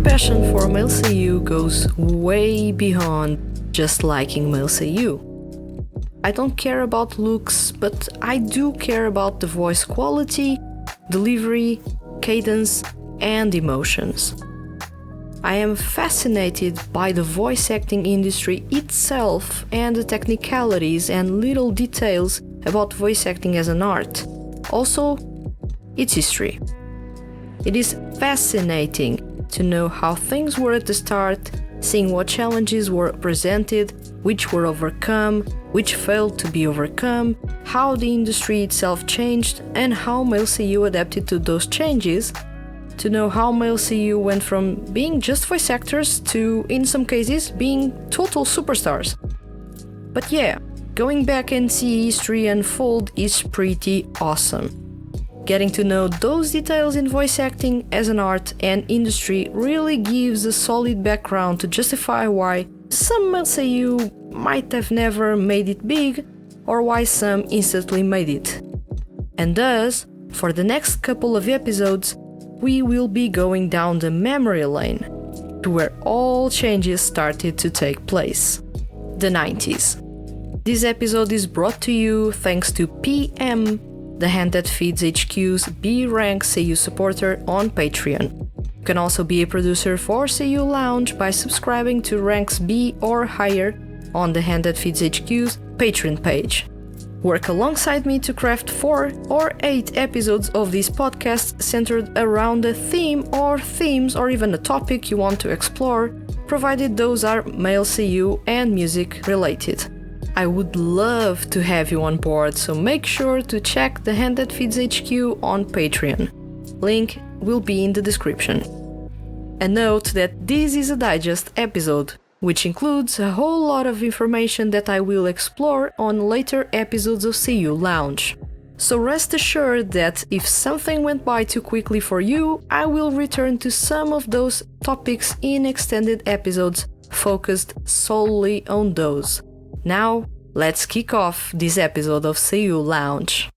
passion for male seiyuu goes way beyond just liking male seiyuu. I don't care about looks, but I do care about the voice quality, delivery, cadence, and emotions. I am fascinated by the voice acting industry itself and the technicalities and little details about voice acting as an art. Also, its history. It is fascinating to know how things were at the start, seeing what challenges were presented, which were overcome, which failed to be overcome, how the industry itself changed, and how male seiyuu adapted to those changes, to know how male seiyuu went from being just voice actors to, in some cases, being total superstars. But yeah, going back and see history unfold is pretty awesome. Getting to know those details in voice acting as an art and industry really gives a solid background to justify why some male seiyuu might have never made it big, or why some instantly made it. And thus, for the next couple of episodes, we will be going down the memory lane to where all changes started to take place. The 90s. This episode is brought to you thanks to PM, the hand that feeds HQ's B-Rank Seiyuu supporter on Patreon. You can also be a producer for Seiyuu Lounge by subscribing to ranks B or higher on the hand that feeds HQ's Patreon page. Work alongside me to craft 4 or 8 episodes of this podcast centered around a theme or themes or even a topic you want to explore, provided those are male seiyuu and music related. I would love to have you on board, so make sure to check the Hand That Feeds HQ on Patreon. Link will be in the description. And note that this is a digest episode, which includes a whole lot of information that I will explore on later episodes of Seiyuu Lounge. So rest assured that if something went by too quickly for you, I will return to some of those topics in extended episodes focused solely on those. Now, let's kick off this episode of Seiyuu Lounge.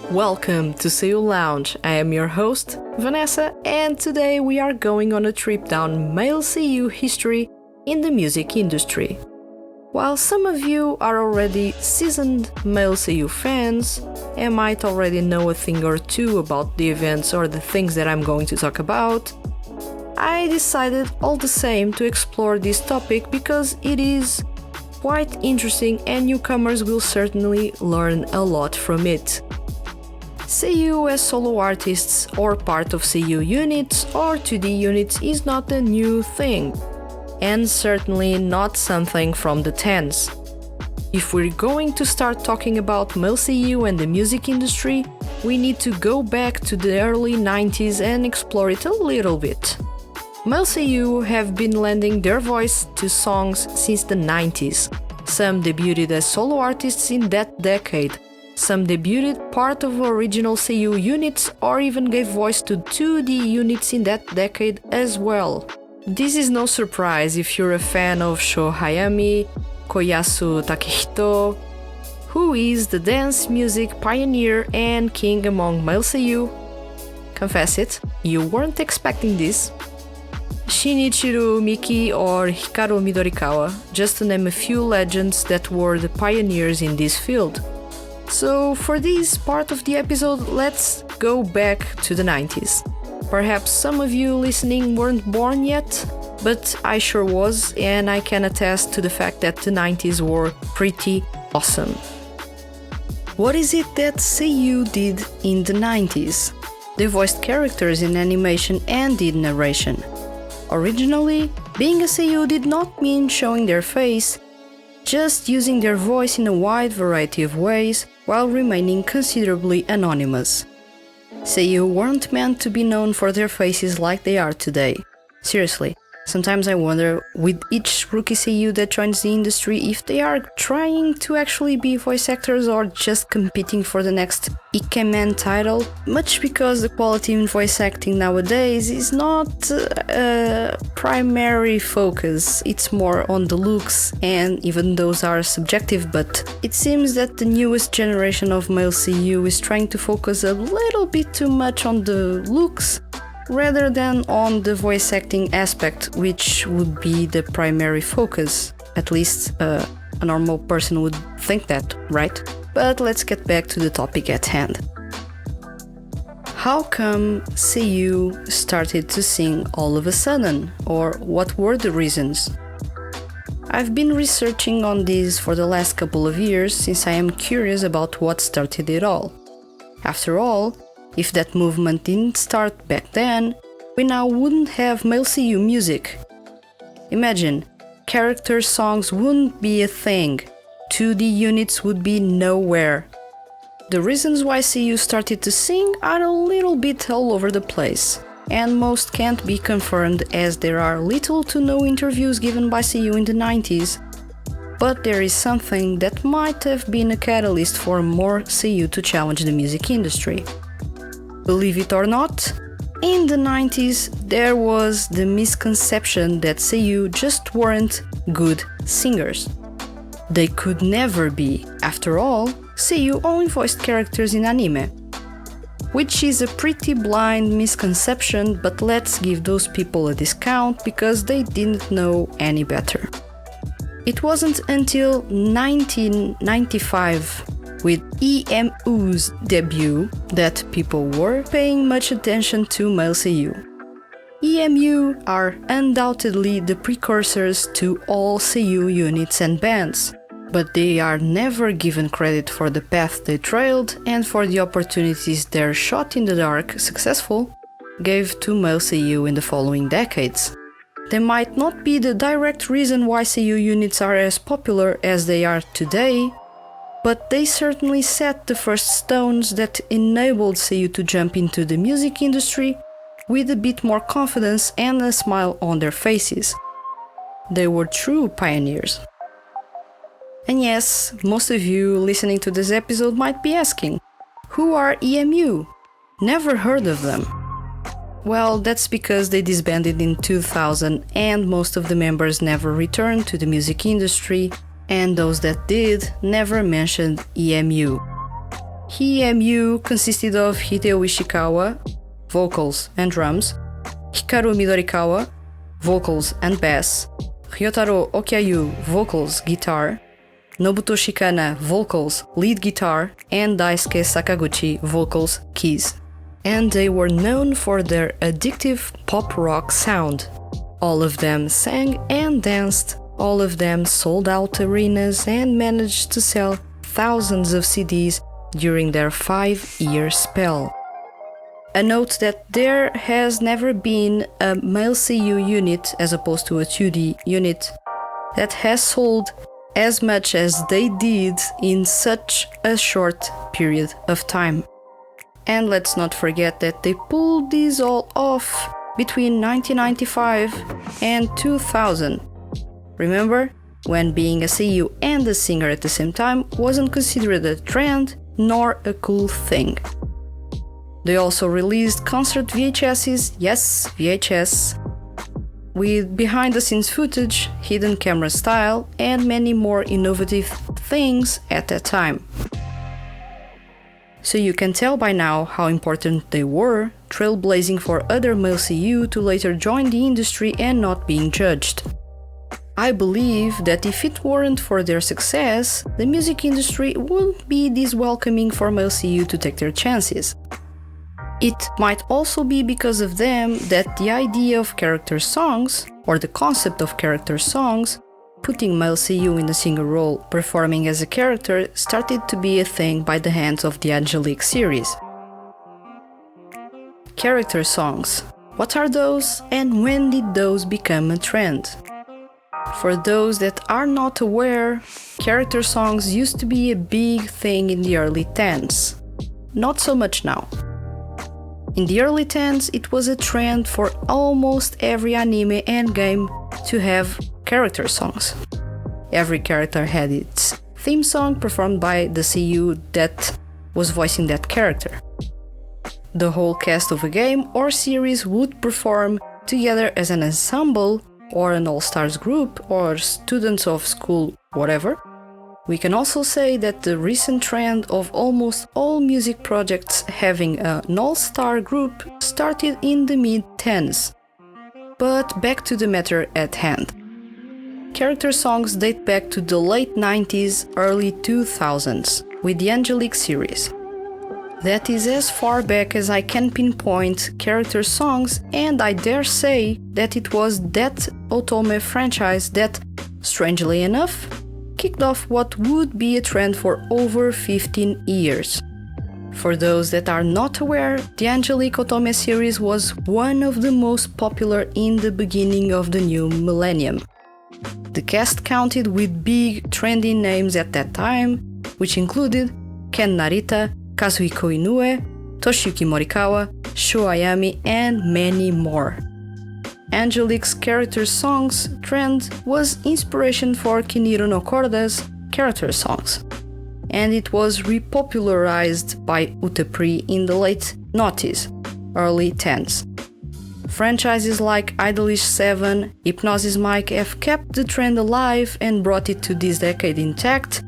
Welcome to Seiyuu Lounge. I am your host, Vanessa, and today we are going on a trip down male seiyuu history in the music industry. While some of you are already seasoned male seiyuu fans and might already know a thing or two about the events or the things that I'm going to talk about, I decided all the same to explore this topic because it is quite interesting and newcomers will certainly learn a lot from it. Seiyuu as solo artists or part of seiyuu units or 2D units is not a new thing, and certainly not something from the 10s. If we're going to start talking about male seiyuu and the music industry, we need to go back to the early 90s and explore it a little bit. Male seiyuu have been lending their voice to songs since the 90s. Some debuted as solo artists in that decade. Some debuted part of original seiyuu units or even gave voice to 2D units in that decade as well. This is no surprise if you're a fan of Sho Hayami, Koyasu Takehito, who is the dance music pioneer and king among male seiyuu. Confess it, you weren't expecting this. Shinichiro Miki or Hikaru Midorikawa, just to name a few legends that were the pioneers in this field. So for this part of the episode, let's go back to the 90s. Perhaps some of you listening weren't born yet, but I sure was, and I can attest to the fact that the 90s were pretty awesome. What is it that seiyuu did in the 90s? They voiced characters in animation and did narration. Originally, being a seiyuu did not mean showing their face, just using their voice in a wide variety of ways while remaining considerably anonymous. Seiyuu weren't meant to be known for their faces like they are today. Seriously, Sometimes I wonder, with each rookie seiyuu that joins the industry, if they are trying to actually be voice actors or just competing for the next Ikemen title, much because the quality in voice acting nowadays is not a primary focus. It's more on the looks, and even those are subjective, but it seems that the newest generation of male seiyuu is trying to focus a little bit too much on the looks rather than on the voice acting aspect, which would be the primary focus. At least a normal person would think that, right? But let's get back to the topic at hand. How come seiyuu started to sing all of a sudden? Or what were the reasons? I've been researching on this for the last couple of years since I am curious about what started it all. After all, if that movement didn't start back then, we now wouldn't have male seiyuu music. Imagine, character songs wouldn't be a thing, 2D units would be nowhere. The reasons why seiyuu started to sing are a little bit all over the place, and most can't be confirmed as there are little to no interviews given by seiyuu in the 90s, but there is something that might have been a catalyst for more seiyuu to challenge the music industry. Believe it or not, in the 90s there was the misconception that seiyuu just weren't good singers. They could never be. After all, seiyuu only voiced characters in anime. Which is a pretty blind misconception, but let's give those people a discount because they didn't know any better. It wasn't until 1995, with EMU's debut, that people were paying much attention to male seiyuu. EMU are undoubtedly the precursors to all seiyuu units and bands, but they are never given credit for the path they trailed and for the opportunities their shot in the dark, successful, gave to male seiyuu in the following decades. They might not be the direct reason why seiyuu units are as popular as they are today, but they certainly set the first stones that enabled seiyuu to jump into the music industry with a bit more confidence and a smile on their faces. They were true pioneers. And yes, most of you listening to this episode might be asking, who are EMU? Never heard of them. Well, that's because they disbanded in 2000 and most of the members never returned to the music industry, and those that did never mentioned EMU. EMU consisted of Hideo Ishikawa, vocals and drums, Hikaru Midorikawa, vocals and bass, Ryotaro Okyayu, vocals, guitar, Nobuto Shikana, vocals, lead guitar, and Daisuke Sakaguchi, vocals, keys. And they were known for their addictive pop-rock sound. All of them sang and danced, all of them sold out arenas and managed to sell thousands of CDs during their 5-year spell. A note that there has never been a male seiyuu unit, as opposed to a 2D unit, that has sold as much as they did in such a short period of time. And let's not forget that they pulled this all off between 1995 and 2000. Remember, when being a seiyuu and a singer at the same time wasn't considered a trend nor a cool thing. They also released concert VHSs, yes, VHS, with behind-the-scenes footage, hidden camera style, and many more innovative things at that time. So you can tell by now how important they were, trailblazing for other male seiyuu to later join the industry and not being judged. I believe that if it weren't for their success, the music industry wouldn't be this welcoming for male seiyuu to take their chances. It might also be because of them that the idea of character songs, or the concept of character songs, putting male seiyuu in a singer role performing as a character, started to be a thing by the hands of the Angelique series. Character songs. What are those, and when did those become a trend? For those that are not aware, character songs used to be a big thing in the early 10s. Not so much now. In the early 10s, it was a trend for almost every anime and game to have character songs. Every character had its theme song performed by the seiyuu that was voicing that character. The whole cast of a game or series would perform together as an ensemble or an all-stars group or students of school, whatever. We can also say that the recent trend of almost all music projects having an all-star group started in the mid-10s. But back to the matter at hand. Character songs date back to the late 90s, early 2000s, with the Angelique series. That is as far back as I can pinpoint character songs, and I dare say that it was that Otome franchise that, strangely enough, kicked off what would be a trend for over 15 years. For those that are not aware, the Angelique Otome series was one of the most popular in the beginning of the new millennium. The cast counted with big, trendy names at that time, which included Ken Narita, Kazuhiko Inoue, Toshiyuki Morikawa, Sho Ayami, and many more. Angelique's character songs trend was inspiration for Kiniro no Korda's character songs, and it was repopularized by Utepri in the late noughties, early 10s. Franchises like Idolish 7, Hypnosis Mic have kept the trend alive and brought it to this decade intact,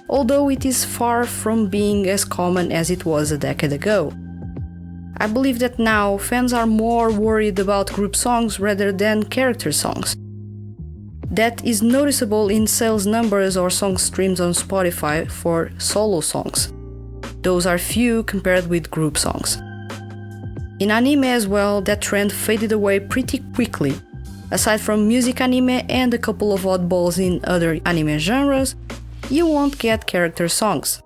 although it is far from being as common as it was a decade ago. I believe that now fans are more worried about group songs rather than character songs. That is noticeable in sales numbers or song streams on Spotify for solo songs. Those are few compared with group songs. In anime as well, that trend faded away pretty quickly. Aside from music anime and a couple of oddballs in other anime genres, you won't get character songs.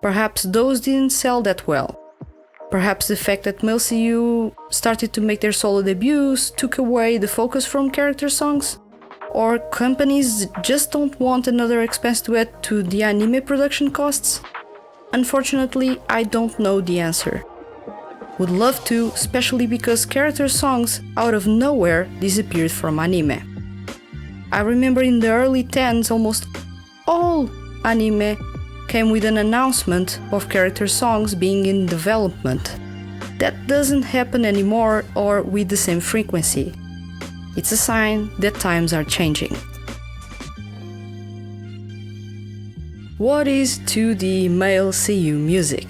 Perhaps those didn't sell that well. Perhaps the fact that male seiyuu started to make their solo debuts took away the focus from character songs? Or companies just don't want another expense to add to the anime production costs? Unfortunately, I don't know the answer. Would love to, especially because character songs out of nowhere disappeared from anime. I remember in the early 10s almost all anime came with an announcement of character songs being in development. That doesn't happen anymore or with the same frequency. It's a sign that times are changing. What is 2D male seiyuu music?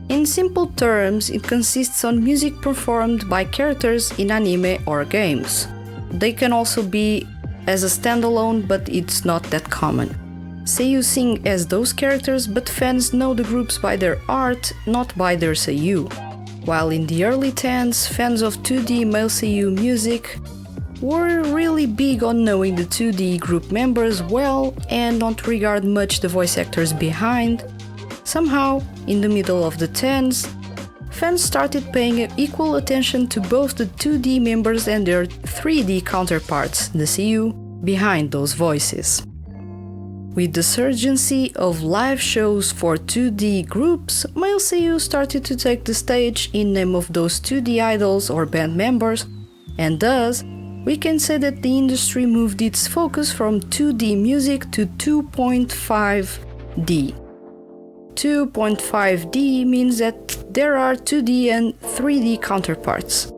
In simple terms, it consists on music performed by characters in anime or games. They can also be as a standalone, but it's not that common. Seiyuu sing as those characters, but fans know the groups by their art, not by their seiyuu. While in the early 10s, fans of 2D male seiyuu music were really big on knowing the 2D group members well and not regard much the voice actors behind, somehow, in the middle of the 10s, fans started paying equal attention to both the 2D members and their 3D counterparts, the seiyuu, behind those voices. With the surgency of live shows for 2D groups, male seiyuu started to take the stage in name of those 2D idols or band members, and thus, we can say that the industry moved its focus from 2D music to 2.5D. 2.5D means that there are 2D and 3D counterparts.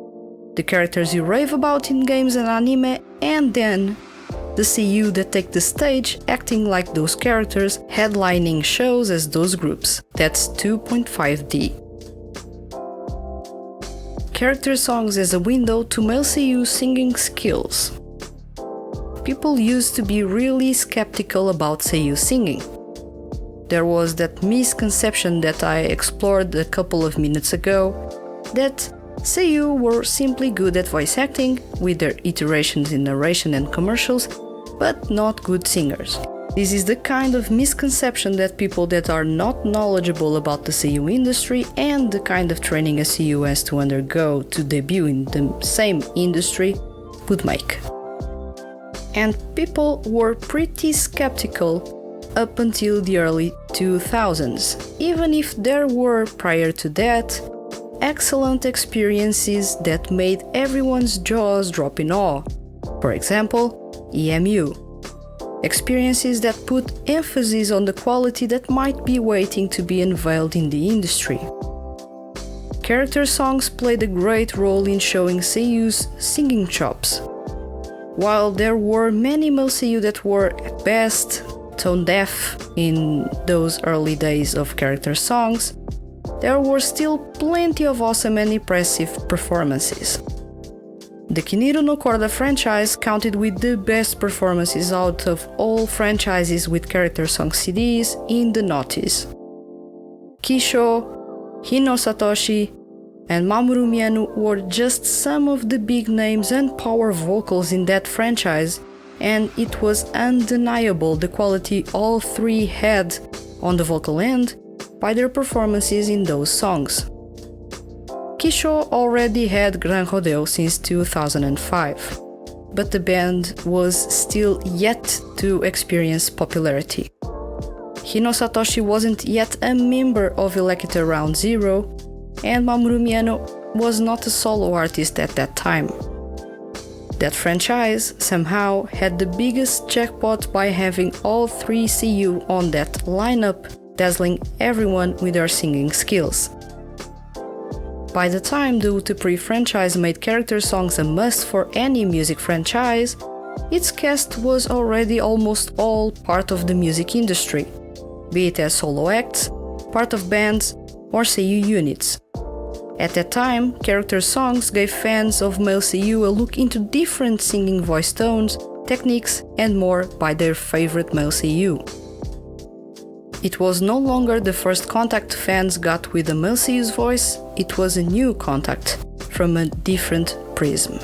The characters you rave about in games and anime, and then the seiyuu that take the stage acting like those characters, headlining shows as those groups. That's 2.5D. Character songs as a window to male seiyuu singing skills. People used to be really skeptical about seiyuu singing. There was that misconception that I explored a couple of minutes ago, that seiyuu were simply good at voice acting, with their iterations in narration and commercials, but not good singers. This is the kind of misconception that people that are not knowledgeable about the seiyuu industry and the kind of training a seiyuu has to undergo to debut in the same industry would make. And people were pretty skeptical up until the early 2000s, even if there were, prior to that, excellent experiences that made everyone's jaws drop in awe. For example, EMU. Experiences that put emphasis on the quality that might be waiting to be unveiled in the industry. Character songs played a great role in showing seiyu's singing chops. While there were many male seiyuu that were, at best, tone deaf in those early days of character songs, there were still plenty of awesome and impressive performances. The Kiniro no Korda franchise counted with the best performances out of all franchises with character song CDs in the noughties. Kisho, Hino Satoshi, and Mamoru Miyano were just some of the big names and power vocals in that franchise, and it was undeniable the quality all three had on the vocal end by their performances in those songs. Kisho already had Gran Rodeo since 2005, but the band was still yet to experience popularity. Hino Satoshi wasn't yet a member of Electra Round Zero, and Mamoru Miyano was not a solo artist at that time. That franchise somehow had the biggest jackpot by having all three seiyuu on that lineup, dazzling everyone with their singing skills. By the time the Utapri franchise made character songs a must for any music franchise, its cast was already almost all part of the music industry, be it as solo acts, part of bands, or seiyuu units. At that time, character songs gave fans of male seiyuu a look into different singing voice tones, techniques, and more by their favorite male seiyuu. It was no longer the first contact fans got with a male seiyuu's voice, it was a new contact, from a different prism.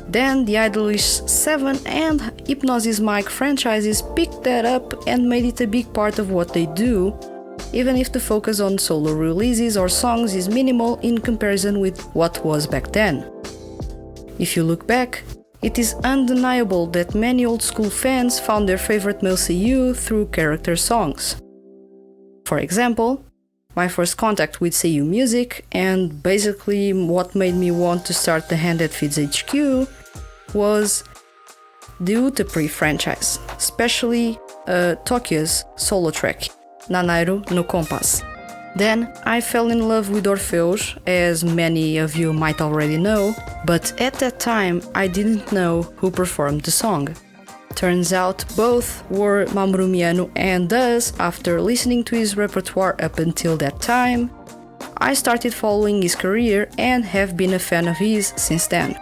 Then the Idolish 7 and Hypnosis Mic franchises picked that up and made it a big part of what they do, even if the focus on solo releases or songs is minimal in comparison with what was back then. If you look back, it is undeniable that many old school fans found their favorite male seiyuu through character songs. For example, my first contact with seiyuu music, and basically what made me want to start the hand that feeds HQ, was the Utapri franchise, especially Tokyo's solo track, Nanairu no Compass. Then I fell in love with Orpheus, as many of you might already know, but at that time I didn't know who performed the song. Turns out both were Mamoru Miyano, and thus, after listening to his repertoire up until that time, I started following his career and have been a fan of his since then.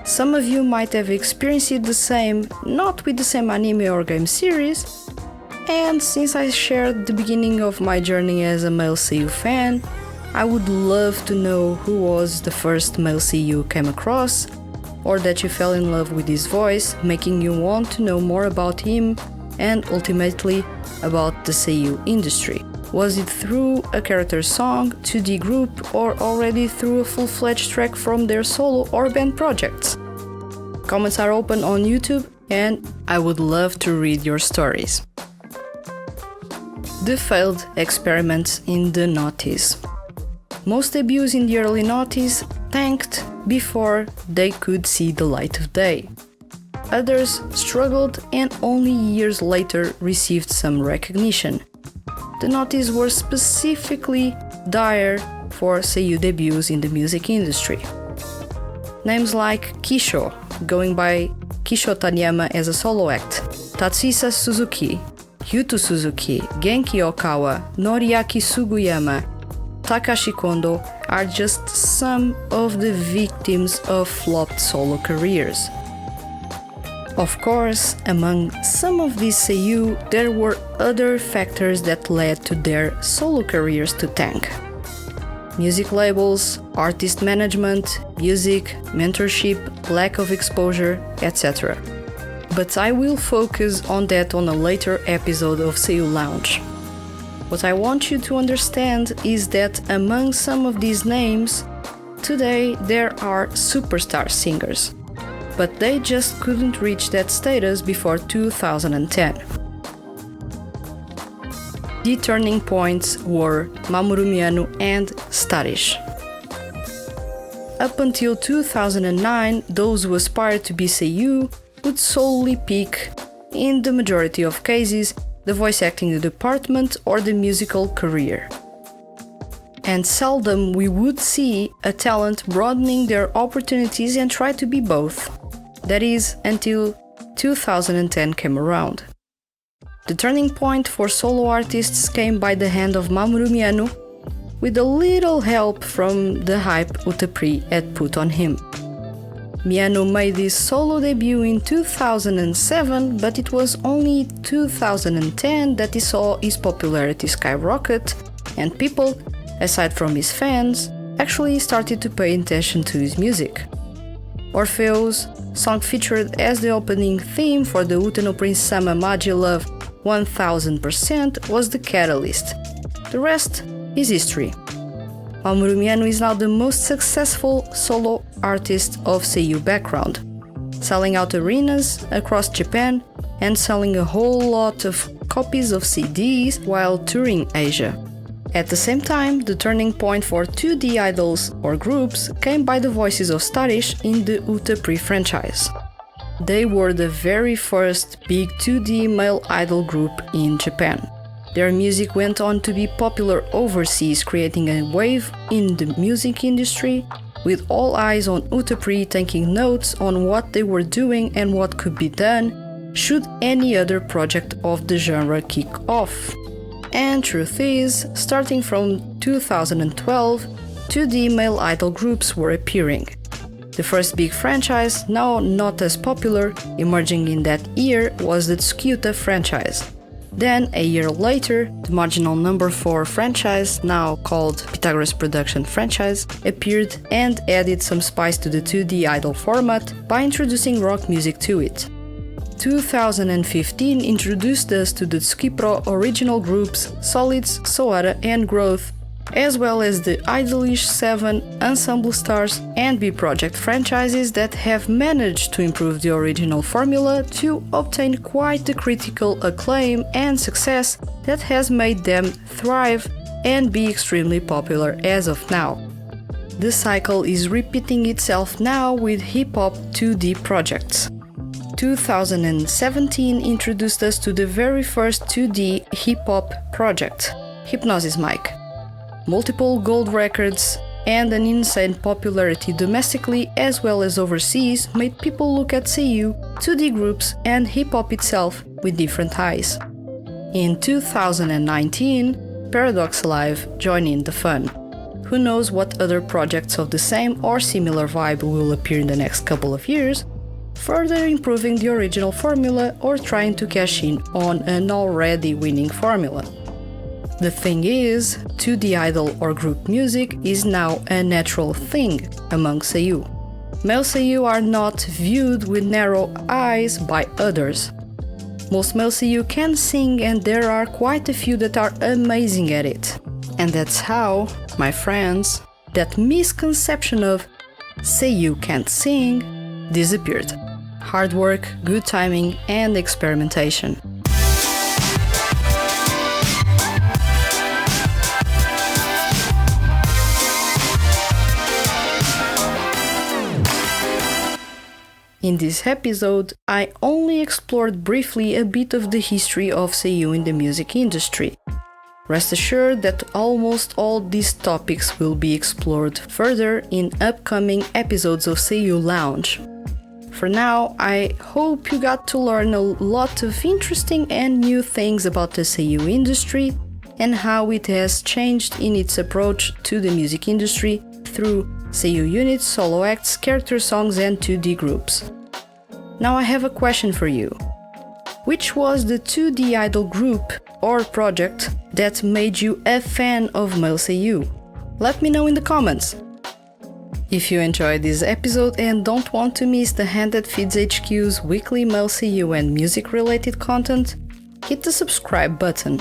Some of you might have experienced the same, not with the same anime or game series, and since I shared the beginning of my journey as a male seiyuu fan, I would love to know who was the first male seiyuu you came across, or that you fell in love with his voice, making you want to know more about him and ultimately about the seiyuu industry. Was it through a character song, 2D group, or already through a full-fledged track from their solo or band projects? Comments are open on YouTube, and I would love to read your stories. The failed experiments in the noughties. Most debuts in the early noughties tanked before they could see the light of day. Others struggled and only years later received some recognition. The noughties were specifically dire for seiyuu debuts in the music industry. Names like Kisho, going by Kisho Taniyama as a solo act, Tatsuhisa Suzuki, Yuto Suzuki, Genki Okawa, Noriaki Sugiyama, Takashi Kondo are just some of the victims of flopped solo careers. Of course, among some of these seiyuu, there were other factors that led to their solo careers to tank. Music labels, artist management, music, mentorship, lack of exposure, etc. But I will focus on that on a later episode of Seiyuu Lounge. What I want you to understand is that among some of these names, today there are superstar singers, but they just couldn't reach that status before 2010. The turning points were Mamoru Miyano and Starish. up until 2009, those who aspired to be seiyuu would solely pick, in the majority of cases, the voice acting department or the musical career. And seldom we would see a talent broadening their opportunities and try to be both. That is, until 2010 came around. The turning point for solo artists came by the hand of Mamoru Miyano, with a little help from the hype Utapri had put on him. Miyano made his solo debut in 2007, but it was only 2010 that he saw his popularity skyrocket, and people, aside from his fans, actually started to pay attention to his music. Orpheus, song featured as the opening theme for the Ute no Prince Sama Magi Love 1000%, was the catalyst. The rest is history. Mamoru Miyano is now the most successful solo artist of seiyuu background, selling out arenas across Japan and selling a whole lot of copies of CDs while touring Asia. At the same time, the turning point for 2D idols or groups came by the voices of Starish in the Utapri franchise. They were the very first big 2D male idol group in Japan. Their music went on to be popular overseas, creating a wave in the music industry, with all eyes on Utapri taking notes on what they were doing and what could be done should any other project of the genre kick off. And truth is, starting from 2012, 2D male idol groups were appearing. The first big franchise, now not as popular, emerging in that year was the Tsukyuta franchise. Then, a year later, the marginal number 4 franchise, now called Pythagoras Production franchise, appeared and added some spice to the 2D idol format by introducing rock music to it. 2015 introduced us to the Tsukipro original groups Solids, Soara and Growth, as well as the Idolish 7, Ensemble Stars and B-Project franchises that have managed to improve the original formula to obtain quite the critical acclaim and success that has made them thrive and be extremely popular as of now. The cycle is repeating itself now with hip-hop 2D projects. 2017 introduced us to the very first 2D hip-hop project, Hypnosis Mic. Multiple gold records and an insane popularity domestically as well as overseas made people look at seiyuu, 2D groups and hip-hop itself with different eyes. In 2019, Paradox Live joined in the fun. Who knows what other projects of the same or similar vibe will appear in the next couple of years, further improving the original formula or trying to cash in on an already winning formula. The thing is, 2D idol or group music is now a natural thing among seiyuu. Male seiyuu are not viewed with narrow eyes by others. Most male seiyuu can sing and there are quite a few that are amazing at it. And that's how, my friends, that misconception of seiyuu can't sing disappeared. Hard work, good timing, and experimentation. In this episode, I only explored briefly a bit of the history of seiyuu in the music industry. Rest assured that almost all these topics will be explored further in upcoming episodes of Seiyuu Lounge. For now, I hope you got to learn a lot of interesting and new things about the seiyuu industry and how it has changed in its approach to the music industry through seiyuu units, solo acts, character songs and 2D groups. Now I have a question for you. Which was the 2D idol group or project that made you a fan of male seiyuu? Let me know in the comments. If you enjoyed this episode and don't want to miss the Hand That Feeds HQ's weekly male seiyuu and music related content, hit the subscribe button.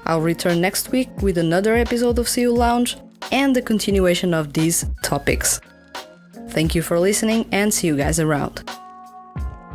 I'll return next week with another episode of Seiyuu Lounge and the continuation of these topics. Thank you for listening and see you guys around.